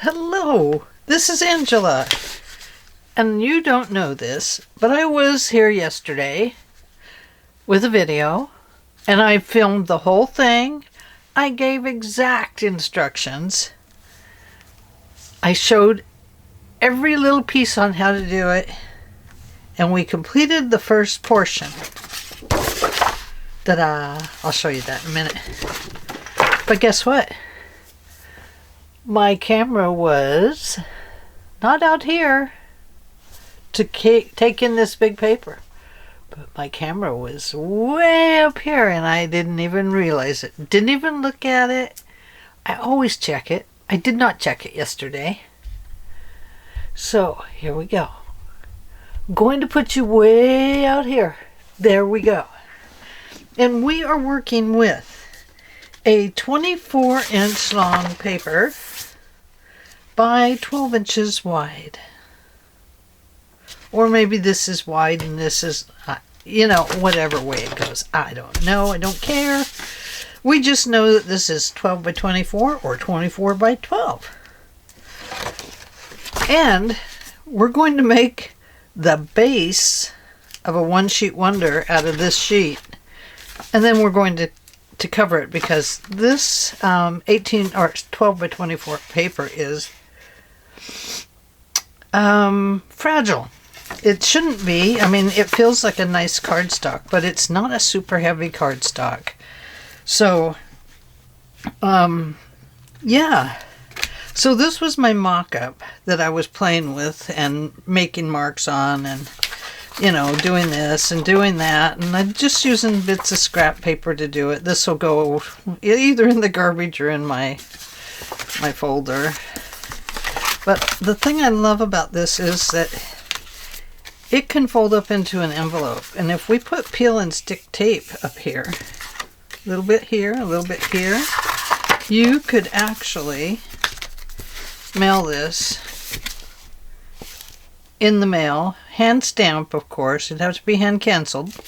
Hello, this is Angela. And you don't know this, but I was here yesterday with a video, and I filmed the whole thing. I gave exact instructions. I showed every little piece on how to do it, and we completed the first portion. Ta-da! I'll show you that in a minute. But guess what? My camera was not out here to take in this big paper, but my camera was way up here and I didn't even realize it. Didn't even look at it. I always check it. I did not check it yesterday. So here we go. I'm going to put you way out here. There we go. And we are working with a 24-inch long paper by 12 inches wide. Or maybe this is wide and this is, whatever way it goes. I don't know. I don't care. We just know that this is 12 by 24 or 24 by 12. And we're going to make the base of a one-sheet wonder out of this sheet. And then we're going to cover it because this 18 or 12 by 24 paper is fragile. It shouldn't be. I mean, it feels like a nice cardstock, but it's not a super heavy cardstock. So, yeah. So this was my mock-up that I was playing with and making marks on and, doing this and doing that. And I'm just using bits of scrap paper to do it. This will go either in the garbage or in my folder. But the thing I love about this is that it can fold up into an envelope. And if we put peel and stick tape up here, a little bit here, a little bit here, you could actually mail this in the mail. Hand stamp, of course. It'd have to be hand canceled.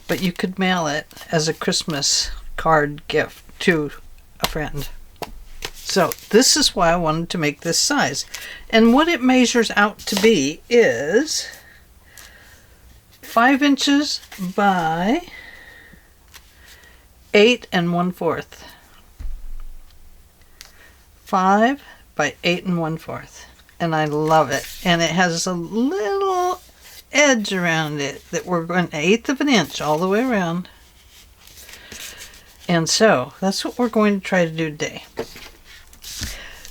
But you could mail it as a Christmas card gift to a friend. So this is why I wanted to make this size. And what it measures out to be is 5 inches by 8 1/4. 5 by 8 1/4. And I love it. And it has a little edge around it that we're going 1/8 of an inch all the way around. And so that's what we're going to try to do today.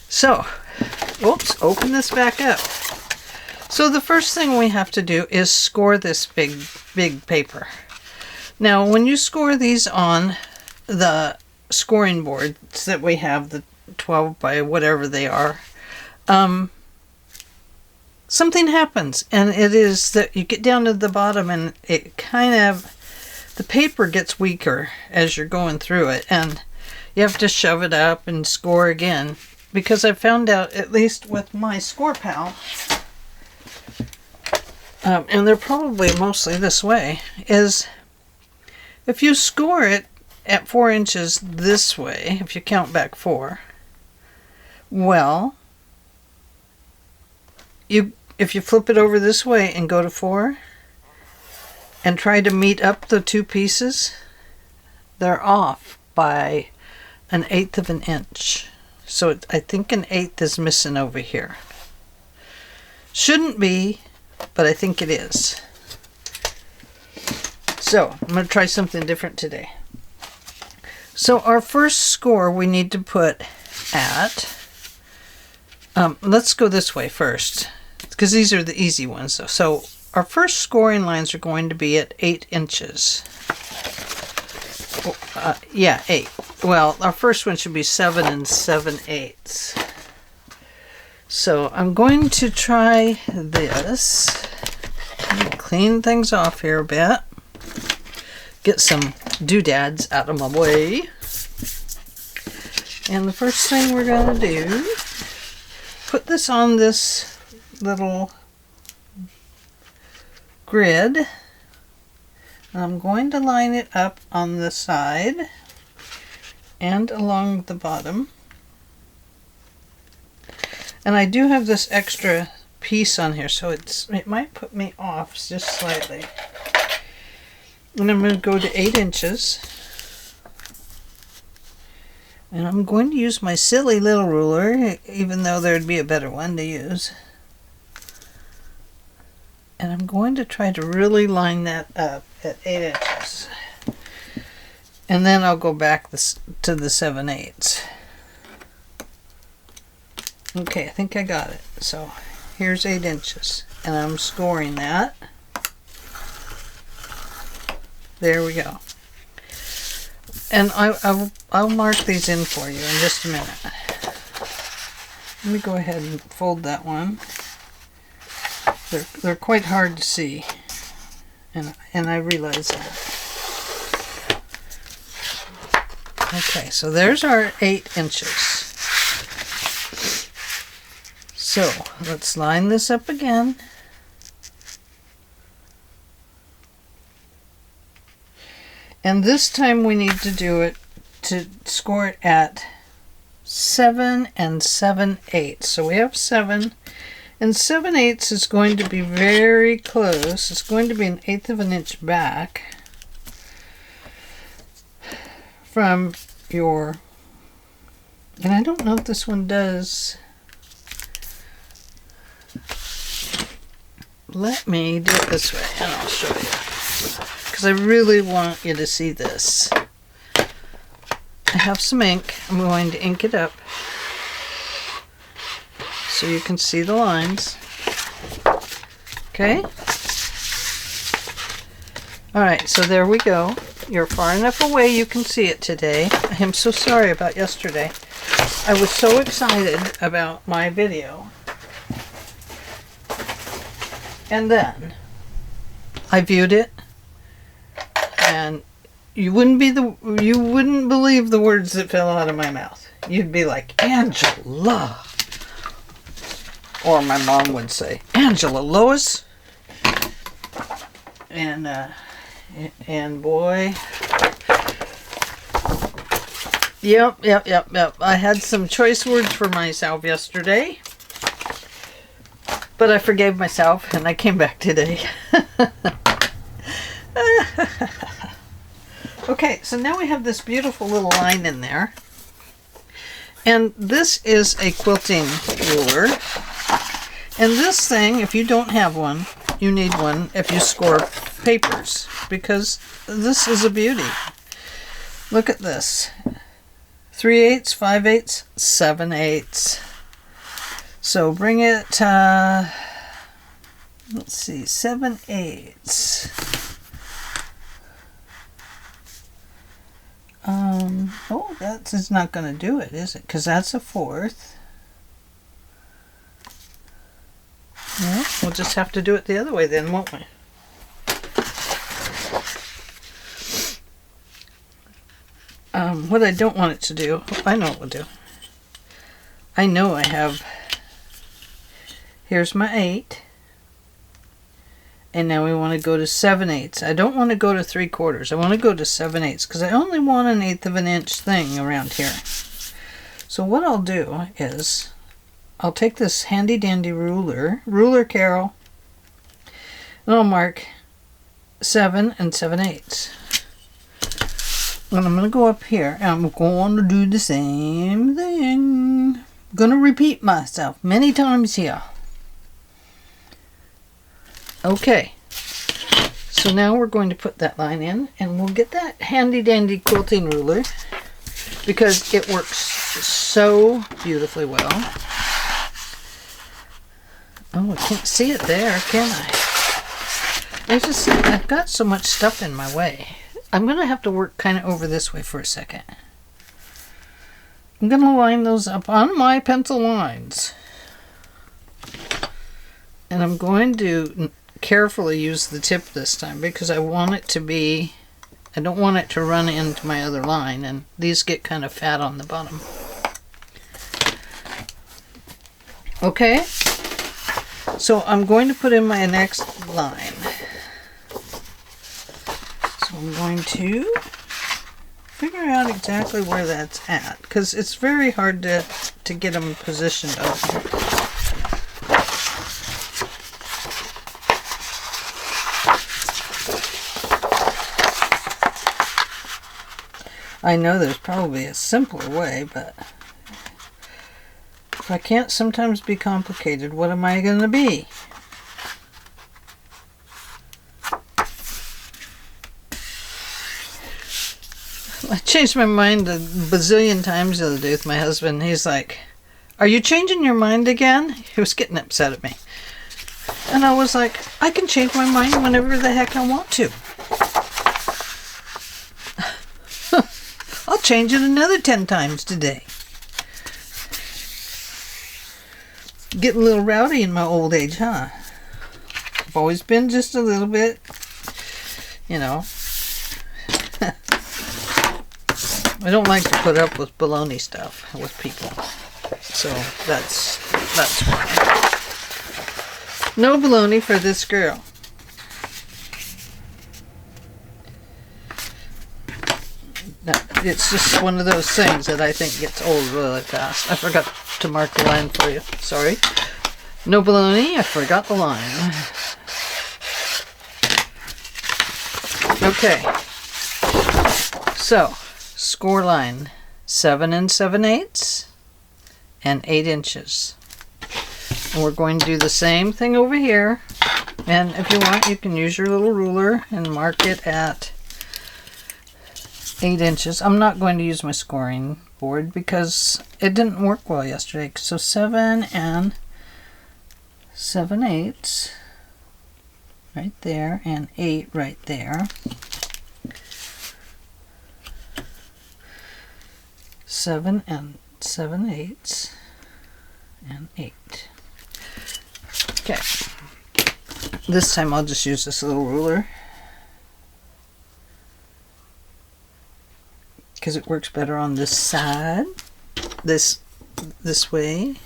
So, whoops, open this back up. So the first thing we have to do is score this big paper. Now, when you score these on the scoring boards that we have, the 12 by whatever they are, something happens. And it is that you get down to the bottom and it the paper gets weaker as you're going through it. And you have to shove it up and score again. Because I found out, at least with my score pal, and they're probably mostly this way, is if you score it at 4 inches this way, if you count back 4, well, if you flip it over this way and go to 4 and try to meet up the two pieces, they're off by 1/8 of an inch. So I think 1/8 is missing over here. Shouldn't be, but I think it is. So I'm going to try something different today. So our first score we need to put at, let's go this way first, because these are the easy ones. So our first scoring lines are going to be at 8 inches. 8. Well, our first one should be 7 7/8. So I'm going to try this. Clean things off here a bit. Get some doodads out of my way. And the first thing we're going to do, put this on this little grid. I'm going to line it up on the side and along the bottom. And I do have this extra piece on here, so it might put me off just slightly. And I'm going to go to 8 inches. And I'm going to use my silly little ruler, even though there'd be a better one to use. And I'm going to try to really line that up at 8 inches. And then I'll go back to the 7/8. Okay, I think I got it. So here's 8 inches. And I'm scoring that. There we go. And I'll mark these in for you in just a minute. Let me go ahead and fold that one. They're quite hard to see. And I realize that. Okay, so there's our 8 inches. So let's line this up again. And this time we need to do it to score it at 7 and 7/8. So we have 7 and 7/8 is going to be very close. It's going to be 1/8 of an inch back from your, and I don't know if this one does. Let me do it this way and I'll show you, because I really want you to see this. I have some ink. I'm going to ink it up so you can see the lines. Okay? Alright, so there we go. You're far enough away you can see it today. I am so sorry about yesterday. I was so excited about my video. And then I viewed it, and you wouldn't believe the words that fell out of my mouth. You'd be like, Angela. Or my mom would say, Angela Lois. And boy, yep. I had some choice words for myself yesterday, but I forgave myself and I came back today. Okay, so now we have this beautiful little line in there. And this is a quilting ruler. And this thing, if you don't have one, you need one if you score papers, because this is a beauty. Look at this. 3/8, 5/8, 7/8. So bring it, let's see, 7/8. Oh, that is not going to do it, is it? Because that's a 4th. Well, we'll just have to do it the other way then, won't we? What I don't want it to do, I know what we'll do. I know I have, here's my 8. And now we want to go to 7/8. I don't want to go to 3/4. I want to go to 7/8 because I only want 1/8 of an inch thing around here. So what I'll do is I'll take this handy dandy ruler Carol, and I'll mark 7 and 7/8. And I'm going to go up here and I'm going to do the same thing. I'm going to repeat myself many times here. Okay, so now we're going to put that line in, and we'll get that handy dandy quilting ruler because it works so beautifully well. Oh, I can't see it there, can I? I've got so much stuff in my way. I'm going to have to work kind of over this way for a second. I'm going to line those up on my pencil lines. And I'm going to carefully use the tip this time because I want it to be, I don't want it to run into my other line, and these get kind of fat on the bottom. Okay, so I'm going to put in my next line. So I'm going to figure out exactly where that's at because it's very hard to to get them positioned up here. I know there's probably a simpler way, but if I can't sometimes be complicated, what am I going to be? I changed my mind a bazillion times the other day with my husband. He's like, "Are you changing your mind again?" He was getting upset at me. And I was like, I can change my mind whenever the heck I want to. I'll change it another 10 times today. Getting a little rowdy in my old age, huh? I've always been just a little bit, you know. I don't like to put up with baloney stuff with people. So that's why. No baloney for this girl. It's just one of those things that I think gets old really fast. I forgot to mark the line for you. Sorry. No baloney. I forgot the line. Okay. So, score line 7 7/8 and 8 inches. And we're going to do the same thing over here. And if you want, you can use your little ruler and mark it at 8 inches. I'm not going to use my scoring board because it didn't work well yesterday. So 7 7/8 right there and 8 right there. 7 7/8 and 8. Okay. This time I'll just use this little ruler, because it works better on this side, this way.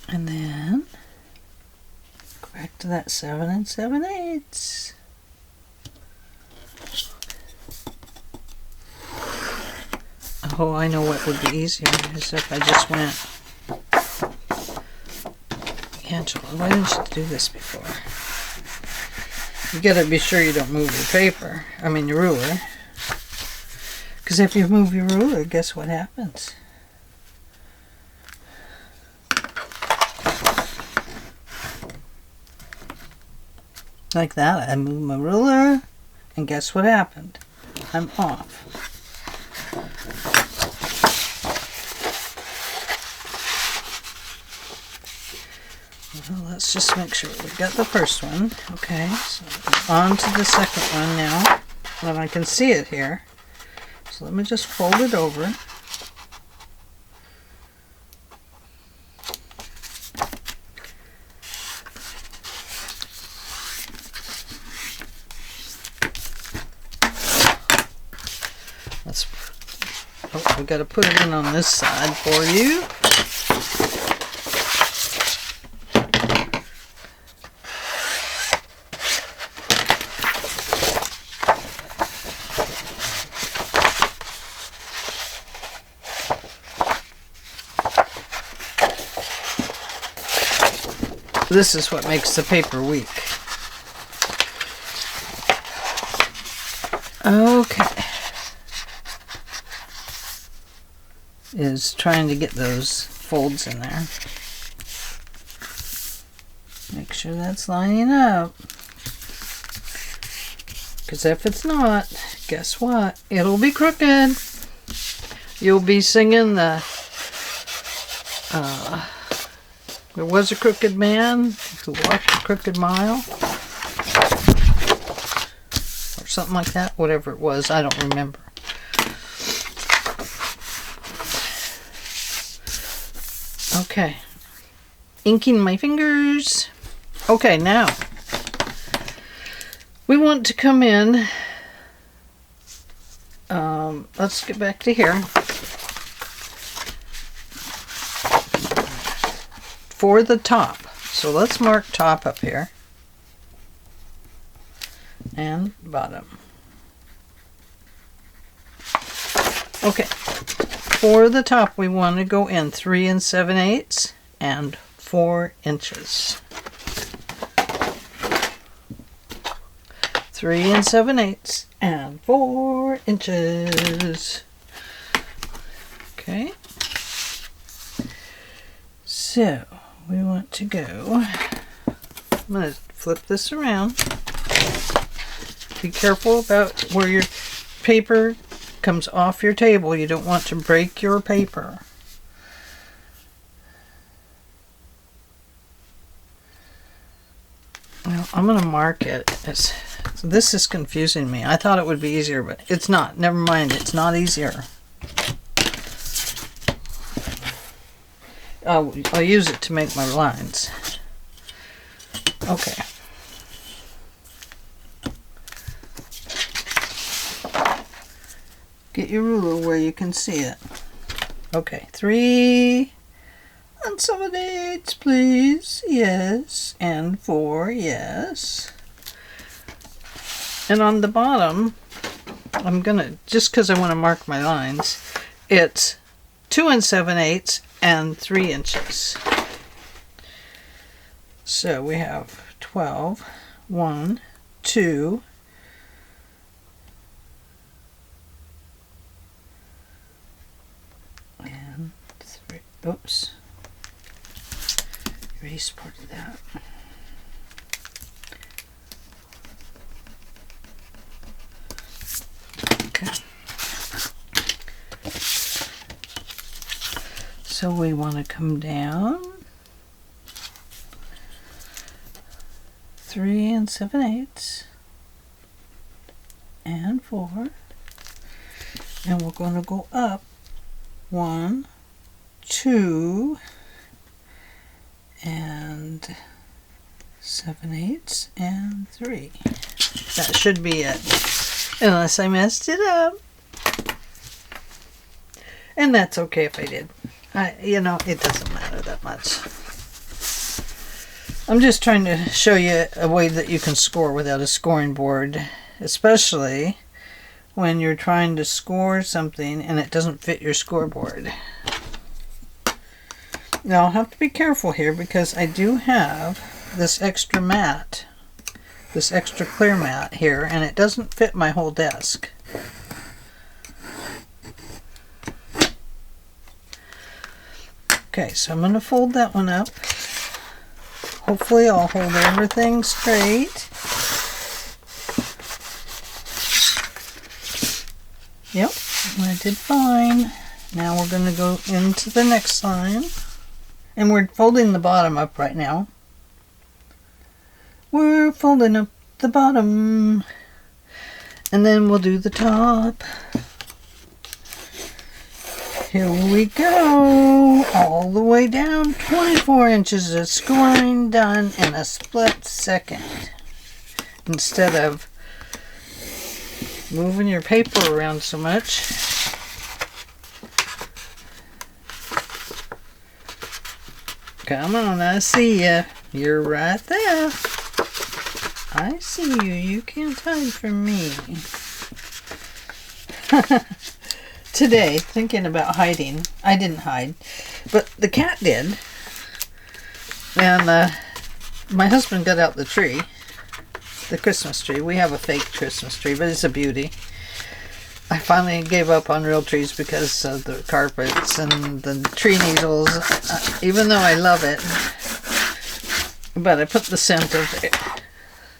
And then go back to that 7 7/8. Oh, I know what would be easier is if I just went, Angela, why didn't you do this before? You gotta be sure you don't move your paper. I mean your ruler. Because if you move your ruler, guess what happens? Like that, I moved my ruler, and guess what happened? I'm off. Well, let's just make sure we got the first one. Okay, so on to the second one now. And I can see it here. So let me just fold it over. We got to put it in on this side for you. This is what makes the paper weak. Okay. Is trying to get those folds in there. Make sure that's lining up. Because if it's not, guess what? It'll be crooked. You'll be singing the there was a crooked man who walked a crooked mile. Or something like that. Whatever it was, I don't remember. Okay, inking my fingers. Okay, now we want to come in. Let's get back to here. For the top. So let's mark top up here. and bottom. Okay, for the top we want to go in 3 7/8 and 4 inches. 3 7/8 and 4 inches. Okay. So we want to go, I'm going to flip this around. Be careful about where your paper comes off your table. You don't want to break your paper. Well, I'm going to mark it as, so this is confusing me. I thought it would be easier, but it's not. Never mind, it's not easier. I'll use it to make my lines. Okay. Get your ruler where you can see it. Okay, 3 7/8, please. Yes. And 4, yes. And on the bottom, I'm gonna, just because I want to mark my lines, it's 2 7/8 and 3 inches. So we have 12, 1, 2, and 3. Oops. Erase part of that. Okay. So we want to come down 3 7/8 and 4, and we're going to go up 1, 2, and 7/8 and 3. That should be it, unless I messed it up. And that's okay if I did. You know, it doesn't matter that much. I'm just trying to show you a way that you can score without a scoring board, especially when you're trying to score something and it doesn't fit your scoreboard. Now I'll have to be careful here because I do have this extra mat, this extra clear mat here, and it doesn't fit my whole desk. Okay, so I'm going to fold that one up. Hopefully I'll hold everything straight. Yep, I did fine. Now we're going to go into the next line. And we're folding the bottom up right now. We're folding up the bottom. And then we'll do the top. Here we go, all the way down, 24 inches of scoring done in a split second. Instead of moving your paper around so much. Come on, I see ya. You're right there. I see you. You can't hide from me. Today, thinking about hiding, I didn't hide, but the cat did. And my husband got out the tree, the Christmas tree. We have a fake Christmas tree, but it's a beauty. I finally gave up on real trees because of the carpets and the tree needles, even though I love it. But I put the scent of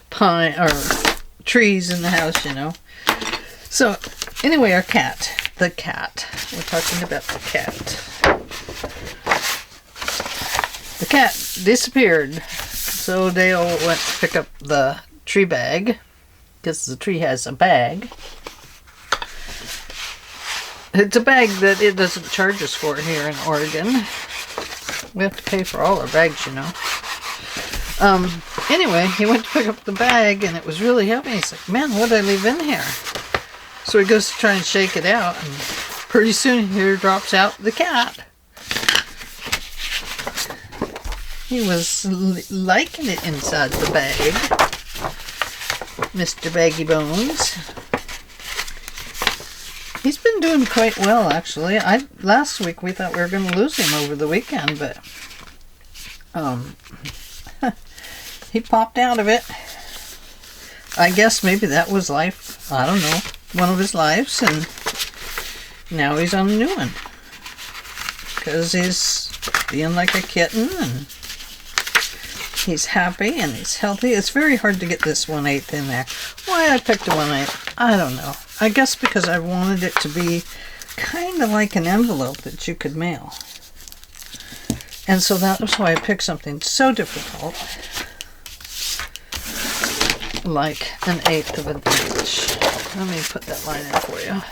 pine or trees in the house, you know. So anyway, our cat. The cat. We're talking about the cat. The cat disappeared. So Dale went to pick up the tree bag, because the tree has a bag. It's a bag that it doesn't charge us for here in Oregon. We have to pay for all our bags, you know. Anyway, he went to pick up the bag and it was really heavy. He's like, man, what did I leave in here? So he goes to try and shake it out, and pretty soon here drops out the cat. He was liking it inside the bag. Mr. Baggy Bones. He's been doing quite well, actually. Last week we thought we were going to lose him over the weekend, but he popped out of it. I guess maybe that was life. I don't know. One of his lives, and now he's on a new one. Because he's being like a kitten, and he's happy, and he's healthy. It's very hard to get this 1/8 in there. Why I picked a 1/8, I don't know. I guess because I wanted it to be kind of like an envelope that you could mail. And so that was why I picked something so difficult, like an 1/8 of an inch. Let me put that line in for you.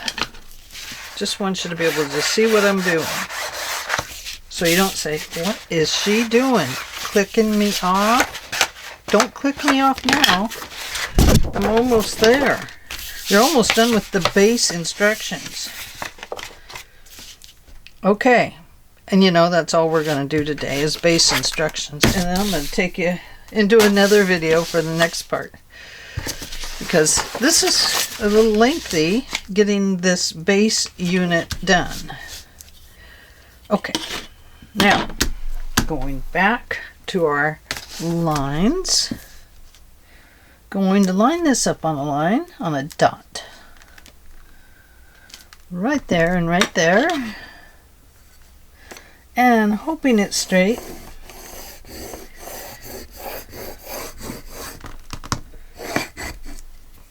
Just want you to be able to see what I'm doing. So you don't say, what is she doing? Clicking me off? Don't click me off now. I'm almost there. You're almost done with the base instructions. Okay. And you know, that's all we're going to do today is base instructions. And then I'm going to take you into another video for the next part. Because this is a little lengthy getting this base unit done. Okay. Now, going back to our lines. Going to line this up on a line, on a dot. Right there and right there. And hoping it's straight.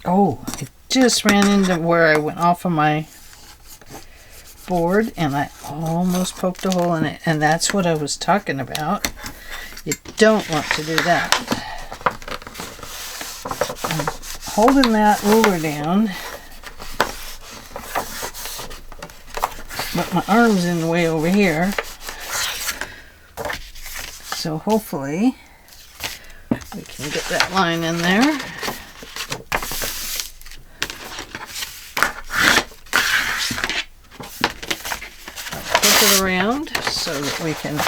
Oh, I just ran into where I went off of my board and I almost poked a hole in it. And that's what I was talking about. You don't want to do that. I'm holding that ruler down, but my arm's in the way over here, so hopefully we can get that line in there. I'll flip it around so that we can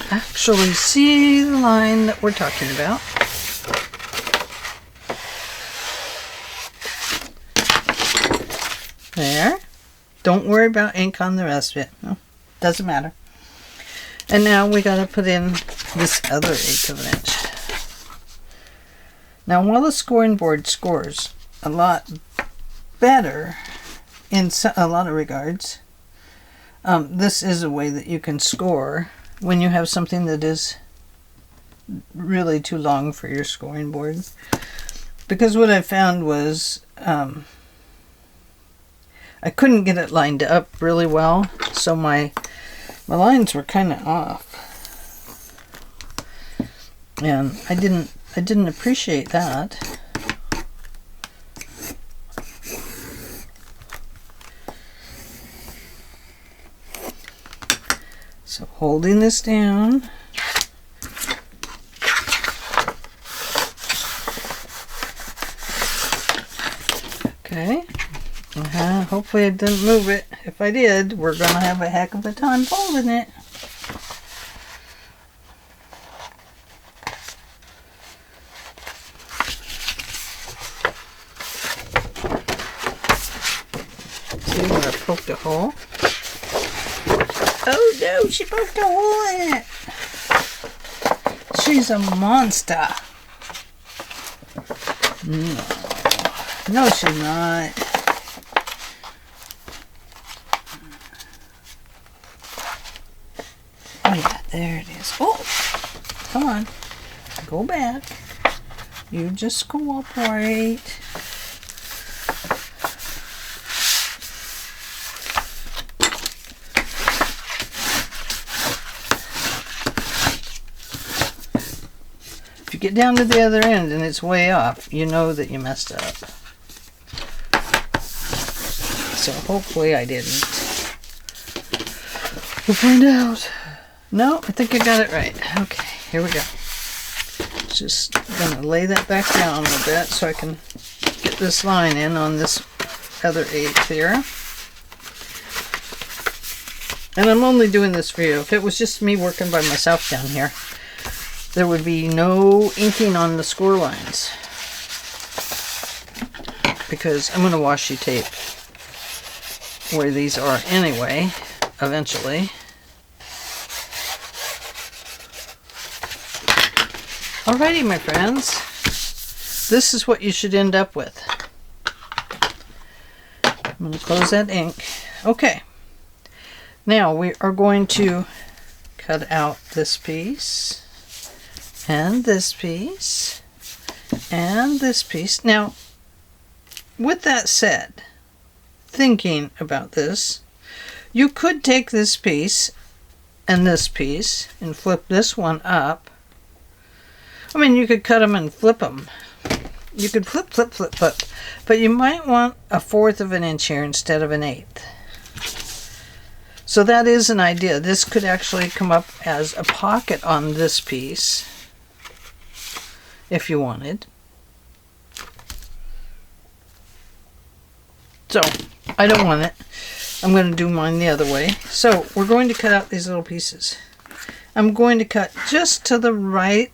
actually see the line that we're talking about. There. Don't worry about ink on the rest of it. No, doesn't matter. And now we got to put in this other 1/8 of an inch. Now, while the scoring board scores a lot better in a lot of regards, this is a way that you can score when you have something that is really too long for your scoring board. Because what I found was I couldn't get it lined up really well, so my lines were kind of off, and I didn't appreciate that. So holding this down. Okay. Hopefully I didn't move it. If I did, we're going to have a heck of a time folding it. See where I poked a hole? Oh no, she poked a hole in it. She's a monster. No, she's not. Oh yeah, there it is. Oh, come on. Go back. You just cooperate. If you get down to the other end and it's way off, you know that you messed up. So hopefully I didn't. We'll find out. No, I think I got it right. Okay, here we go. Just gonna lay that back down a little bit so I can get this line in on this other 1/8 here. And I'm only doing this for you. If it was just me working by myself down here, there would be no inking on the score lines. because I'm going to washi tape where these are anyway, eventually. Alrighty, my friends. This is what you should end up with. I'm going to close that ink. Okay. Now we are going to cut out this piece, and this piece, and this piece. Now, with that said, thinking about this, you could take this piece and flip this one up. I mean, you could cut them and flip them. You could flip, flip, flip, flip. But you might want 1/4 of an inch here instead of 1/8. So that is an idea. This could actually come up as a pocket on this piece, if you wanted. So, I don't want it. I'm going to do mine the other way. So, we're going to cut out these little pieces. I'm going to cut just to the right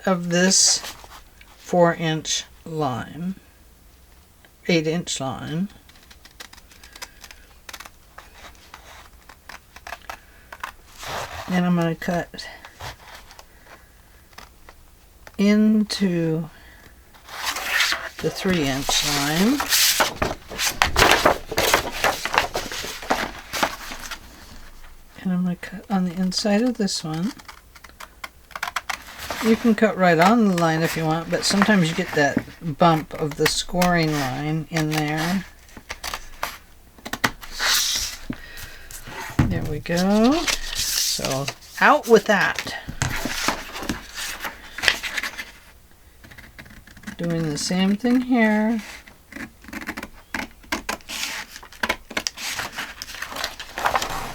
of this 4-inch line, 8-inch line. And I'm going to cut into the 3-inch line. And I'm going to cut on the inside of this one. You can cut right on the line if you want, but sometimes you get that bump of the scoring line in there. There we go. So, out with that. Doing the same thing here.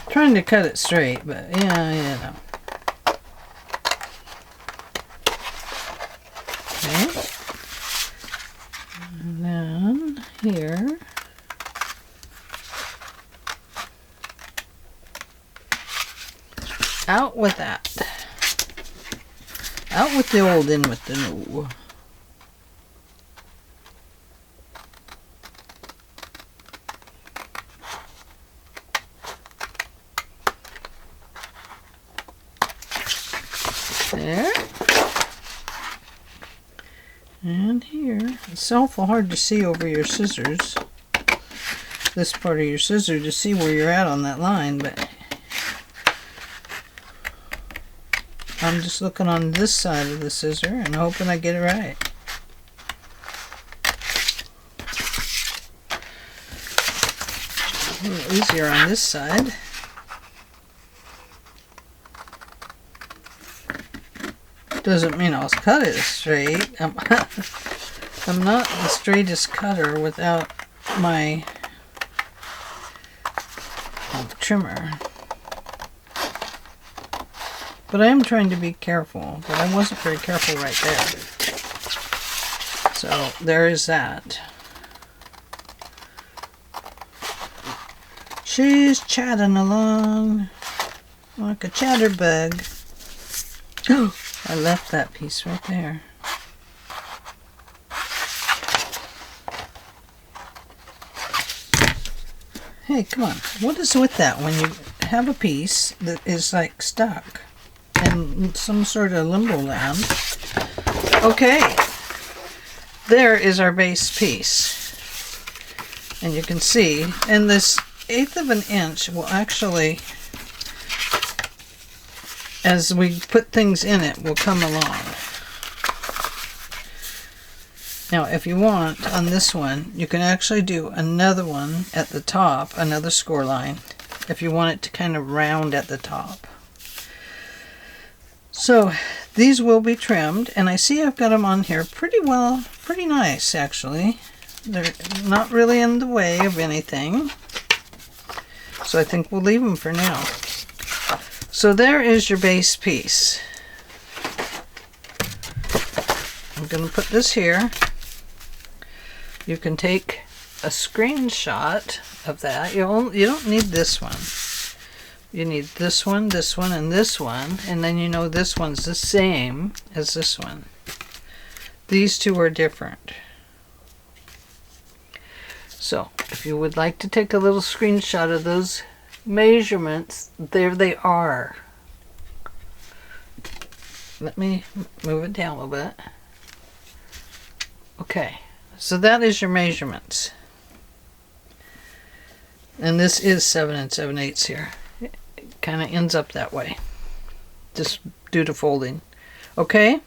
Trying to cut it straight, but yeah, you know. Okay. And then here. Out with that. Out with the old, in with the new. There. And here. It's awful hard to see over your scissors. This part of your scissor to see where you're at on that line, but I'm just looking on this side of the scissor and hoping I get it right. A little easier on this side. Doesn't mean I'll cut it straight. I'm not the straightest cutter without my trimmer. But I am trying to be careful, but I wasn't very careful right there. So there is that. She's chatting along like a chatterbug. Oh, I left that piece right there. Hey, come on. What is with that when you have a piece that is like stuck in some sort of limbo land? Okay. There is our base piece. And you can see, and this 1/8 of an inch will actually, as we put things in it, will come along. Now, if you want, on this one, you can actually do another one at the top, another score line, if you want it to kind of round at the top. So, these will be trimmed, and I see I've got them on here pretty well, pretty nice, actually. They're not really in the way of anything. So I think we'll leave them for now. So there is your base piece. I'm going to put this here. You can take a screenshot of that. You don't need this one. You need this one, and this one, and then you know this one's the same as this one. These two are different. So if you would like to take a little screenshot of those measurements, there they are. Let me move it down a little bit. Okay, so that is your measurements. And this is 7 7/8 here. It kind of ends up that way, just due to folding. Okay?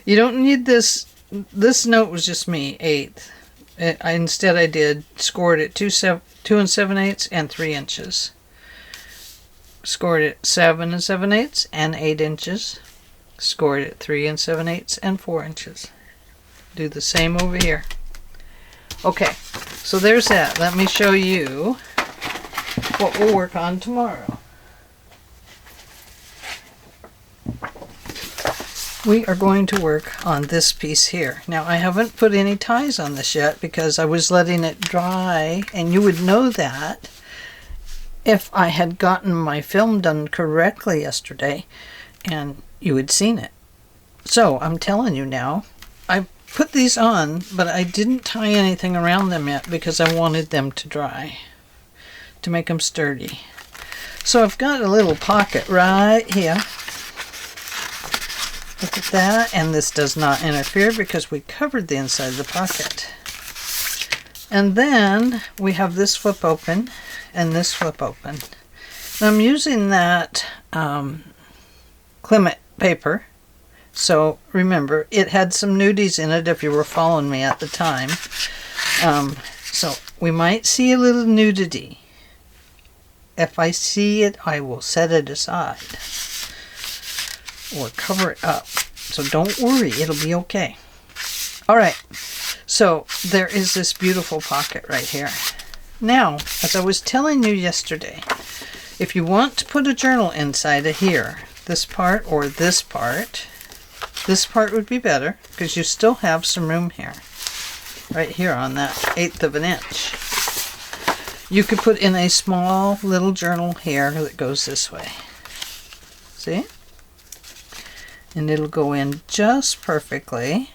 You don't need this. This note was just me, 1/8. Instead I scored it 2 7/8 and 3 inches. Scored it 7 7/8 and 8 inches. Scored it 3 7/8 and 4 inches. Do the same over here. Okay, so there's that. Let me show you what we'll work on tomorrow. We are going to work on this piece here. Now I haven't put any ties on this yet because I was letting it dry, and you would know that if I had gotten my film done correctly yesterday and you had seen it. So I'm telling you now, I put these on, but I didn't tie anything around them yet because I wanted them to dry to make them sturdy. So I've got a little pocket right here. Look at that, and this does not interfere because we covered the inside of the pocket. And then we have this flip open and this flip open. Now I'm using that Clement paper. So remember, it had some nudies in it if you were following me at the time. So we might see a little nudity. If I see it, I will set it aside or cover it up. So don't worry, it'll be okay. All right, so there is this beautiful pocket right here. Now, as I was telling you yesterday, if you want to put a journal inside of here, this part or this part would be better because you still have some room here. Right here on that 1/8 of an inch. You could put in a small little journal here that goes this way. See? And it'll go in just perfectly.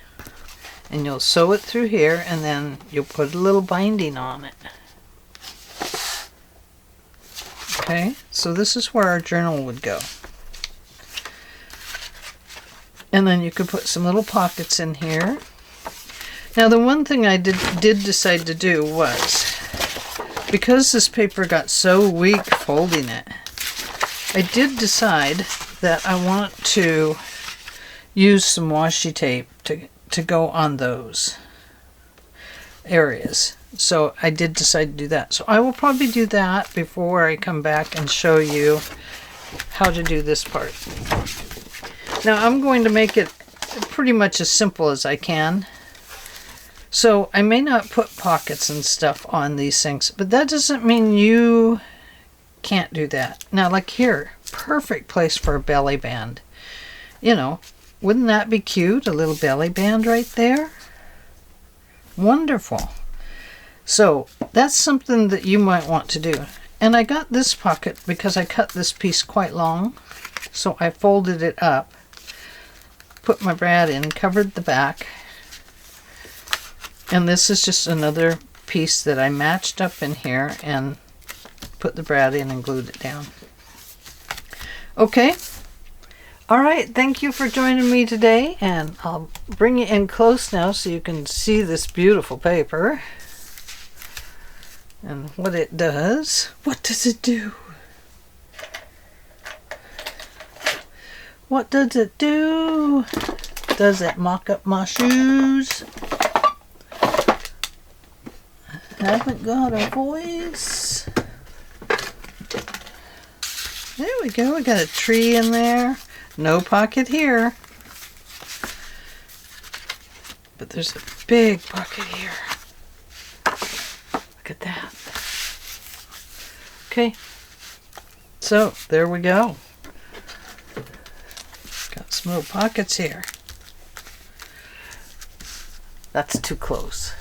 And you'll sew it through here, and then you'll put a little binding on it. Okay, so this is where our journal would go. And then you could put some little pockets in here. Now the one thing I did decide to do was, because this paper got so weak folding it, I did decide that I want to use some washi tape to go on those areas. So I did decide to do that. So I will probably do that before I come back and show you how to do this part. Now I'm going to make it pretty much as simple as I can. So I may not put pockets and stuff on these things, but that doesn't mean you can't do that. Now like here, perfect place for a belly band. You know, wouldn't that be cute? A little belly band right there? Wonderful. So that's something that you might want to do. And I got this pocket because I cut this piece quite long. So I folded it up, put my brad in, covered the back. And this is just another piece that I matched up in here and put the brad in and glued it down. Okay. All right. Thank you for joining me today. And I'll bring you in close now so you can see this beautiful paper. And what it does. What does it do? What does it do? Does it mock up my shoes? Haven't got a voice. There we go. We got a tree in there. No pocket here. But there's a big pocket here. Look at that. Okay. So, there we go. Got some little pockets here. That's too close.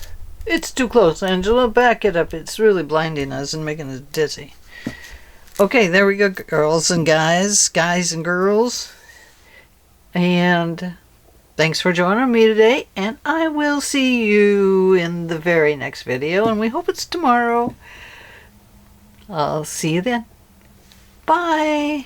It's too close, Angela. Back it up. It's really blinding us and making us dizzy. Okay, there we go, girls and guys and girls. And Thanks for joining me today, and I will see you in the very next video, and we hope it's tomorrow. I'll see you then. Bye.